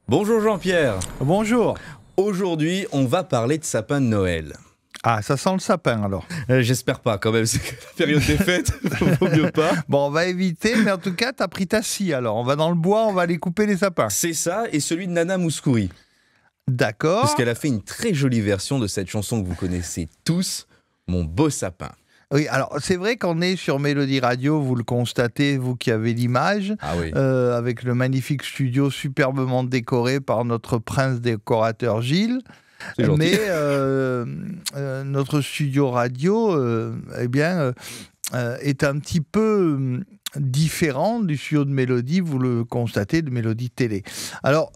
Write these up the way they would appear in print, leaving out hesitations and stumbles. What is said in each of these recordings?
Bonjour Jean-Pierre. Bonjour. Aujourd'hui, on va parler de sapin de Noël. Ah, ça sent le sapin alors. J'espère pas quand même, c'est que la période des fêtes, vaut mieux pas. Bon, on va éviter, mais en tout cas, t'as pris ta scie alors. On va dans le bois, on va aller couper les sapins. C'est ça, et celui de Nana Mouskouri. D'accord. Parce qu'elle a fait une très jolie version de cette chanson que vous connaissez tous, Mon beau sapin. Oui, alors c'est vrai qu'on est sur Mélodie Radio, vous le constatez, vous qui avez l'image, Ah oui. avec le magnifique studio superbement décoré par notre prince décorateur Gilles. C'est gentil. Mais notre studio radio, est un petit peu différent du studio de Mélodie, vous le constatez, de Mélodie Télé. Alors,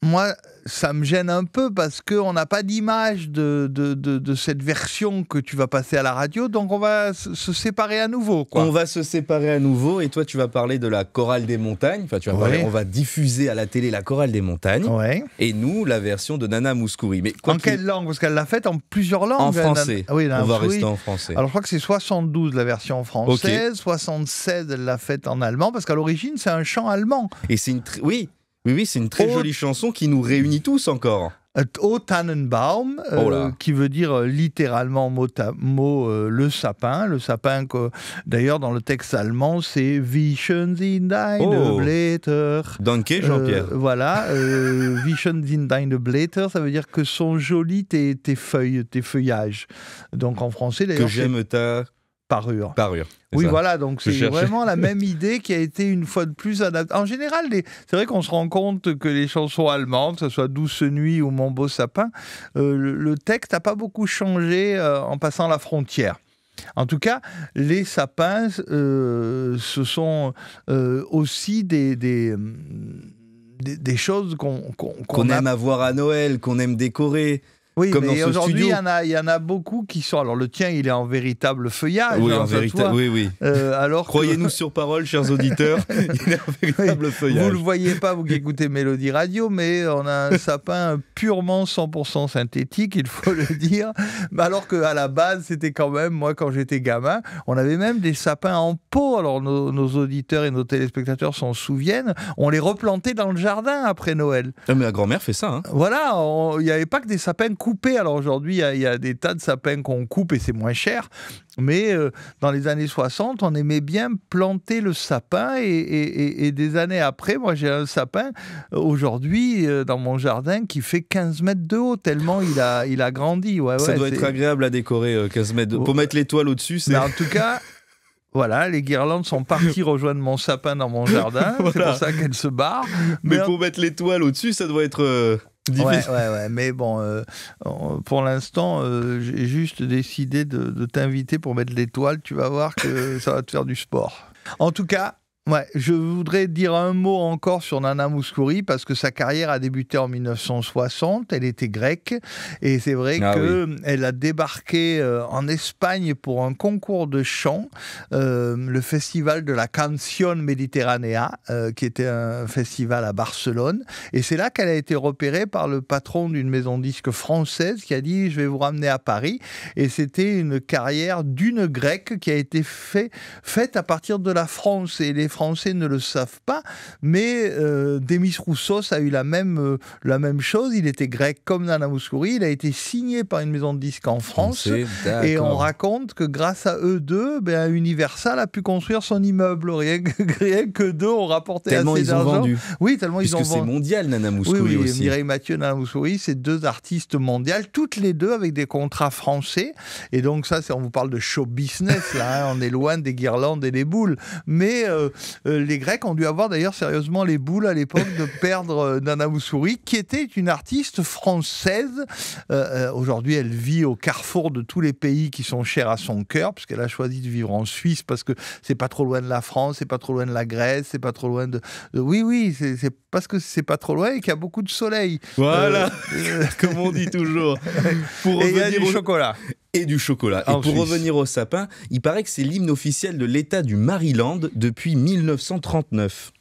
moi, ça me gêne un peu parce qu'on n'a pas d'image de cette version que tu vas passer à la radio, donc on va se séparer à nouveau, quoi. On va se séparer à nouveau, et toi tu vas parler de la chorale des montagnes. Enfin, tu vas parler, Ouais. on va diffuser à la télé la chorale des montagnes, Ouais. et nous la version de Nana Mouskouri. Mais quoi En quelle langue? Parce qu'elle l'a faite en plusieurs langues. En français. Ah oui, On va oui. rester en français. Alors je crois que c'est 72 la version française, 76 elle l'a faite en allemand, parce qu'à l'origine c'est un chant allemand. Et c'est une oui, c'est une très Oh. jolie chanson qui nous réunit tous encore. O Tannenbaum, Oh là. qui veut dire littéralement le sapin. Le sapin, d'ailleurs dans le texte allemand c'est Wie schön sind deine Oh. Blätter. Danke Jean-Pierre. Voilà, Wie schön sind deine Blätter, ça veut dire que sont jolis tes feuilles, tes feuillages. Donc en français Que d'ailleurs c'est j'aime ta parure. parure. C'est Oui, ça. voilà, donc Je c'est cherchais. vraiment la même idée qui a été une fois de plus adaptée. En général, c'est vrai qu'on se rend compte que les chansons allemandes, que ce soit Douce Nuit ou Mon beau sapin, le texte n'a pas beaucoup changé en passant la frontière. En tout cas, les sapins, ce sont aussi des choses Qu'on aime avoir à Noël, qu'on aime décorer. Oui, comme mais dans ce aujourd'hui, studio. il y en a beaucoup qui sont... Alors, le tien, il est en véritable feuillage. Oui, hein, en ça se vérité. voit. Oui, oui. Alors que- Croyez-nous sur parole, chers auditeurs. Il est un véritable Vous feuillage. ne le voyez pas, vous qui écoutez Mélodie Radio, mais on a un sapin purement 100% synthétique, il faut le dire. Alors qu'à la base, c'était quand même, moi, quand j'étais gamin, on avait même des sapins en pot. Alors, nos auditeurs et nos téléspectateurs s'en souviennent. On les replantait dans le jardin après Noël. Ah, mais la grand-mère fait ça. Hein. Voilà, il n'y avait pas que des sapins coupés. Alors aujourd'hui, il y a des tas de sapins qu'on coupe et c'est moins cher. Mais dans les années 60, on aimait bien planter le sapin. Et des années après, moi j'ai un sapin aujourd'hui dans mon jardin qui fait 15 mètres de haut, tellement il a grandi. Ouais, Ça ouais, doit être agréable à décorer 15 mètres. Oh. Pour mettre l'étoile au-dessus, c'est... Mais en tout cas... Voilà, les guirlandes sont parties rejoindre mon sapin dans mon jardin. C'est Voilà. pour ça qu'elles se barrent. Mais en- pour mettre l'étoile au-dessus, ça doit être difficile. Ouais, mais bon, pour l'instant, j'ai juste décidé de t'inviter pour mettre l'étoile. Tu vas voir que ça va te faire du sport. En tout cas, ouais, je voudrais dire un mot encore sur Nana Mouskouri parce que sa carrière a débuté en 1960. Elle était grecque et c'est vrai Ah qu'elle a débarqué en Espagne pour un concours de chant, le festival de la Canción Mediterránea, qui était un festival à Barcelone. Et c'est là qu'elle a été repérée par le patron d'une maison disque française qui a dit « je vais vous ramener à Paris ». Et c'était une carrière d'une grecque qui a été faite à partir de la France. Et les Français ne le savent pas, mais Demis Roussos a eu la même chose. Il était grec comme Nana Mouskouri. Il a été signé par une maison de disques en France. Et on raconte que grâce à eux deux, Universal a pu construire son immeuble. Rien que deux ont rapporté Tellement assez ils ont d'argent. vendu. Oui, tellement ils ont Puisque c'est vendu. mondial, Nana Oui, Mouskouri aussi. Mireille Mathieu et Nana Mouskouri, c'est deux artistes mondiales, toutes les deux avec des contrats français. Et donc ça, on vous parle de show business, là, hein, on est loin des guirlandes et des boules. Mais les Grecs ont dû avoir d'ailleurs sérieusement les boules à l'époque de perdre Nana Mouskouri, qui était une artiste française. Aujourd'hui, elle vit au carrefour de tous les pays qui sont chers à son cœur, puisqu'elle a choisi de vivre en Suisse, parce que c'est pas trop loin de la France, c'est pas trop loin de la Grèce, c'est pas trop loin de... Oui, c'est parce que c'est pas trop loin et qu'il y a beaucoup de soleil. Voilà, comme on dit toujours. Pour Et il y a revenir du au... chocolat. Et du chocolat. Et En pour Suisse. revenir au sapin, il paraît que c'est l'hymne officiel de l'État du Maryland depuis 1939.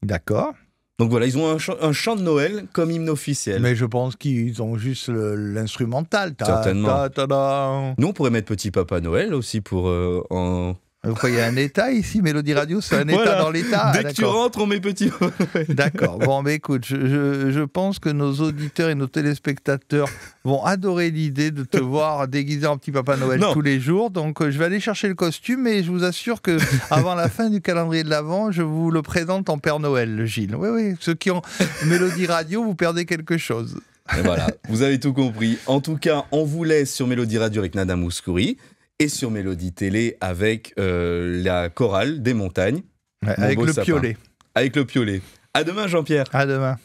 D'accord. Donc voilà, ils ont un chant de Noël comme hymne officiel. Mais je pense qu'ils ont juste l'instrumental. Certainement. Ta-da. Nous, on pourrait mettre Petit Papa Noël aussi pour... Pourquoi il y a un état ici, Mélodie Radio, c'est un état Voilà. dans l'état. Dès que tu rentres, on met petit. D'accord. Bon, mais écoute, je pense que nos auditeurs et nos téléspectateurs vont adorer l'idée de te voir déguisé en petit Papa Noël tous les jours. Donc, je vais aller chercher le costume et je vous assure que avant la fin du calendrier de l'Avent, je vous le présente en Père Noël, le Gilles. Oui, oui. Ceux qui ont Mélodie Radio, vous perdez quelque chose. Et voilà, vous avez tout compris. En tout cas, on vous laisse sur Mélodie Radio avec Nada Mouskouri et sur Mélodie Télé avec la chorale des montagnes. Ouais, avec le piolet. Avec le piolet. À demain, Jean-Pierre. À demain.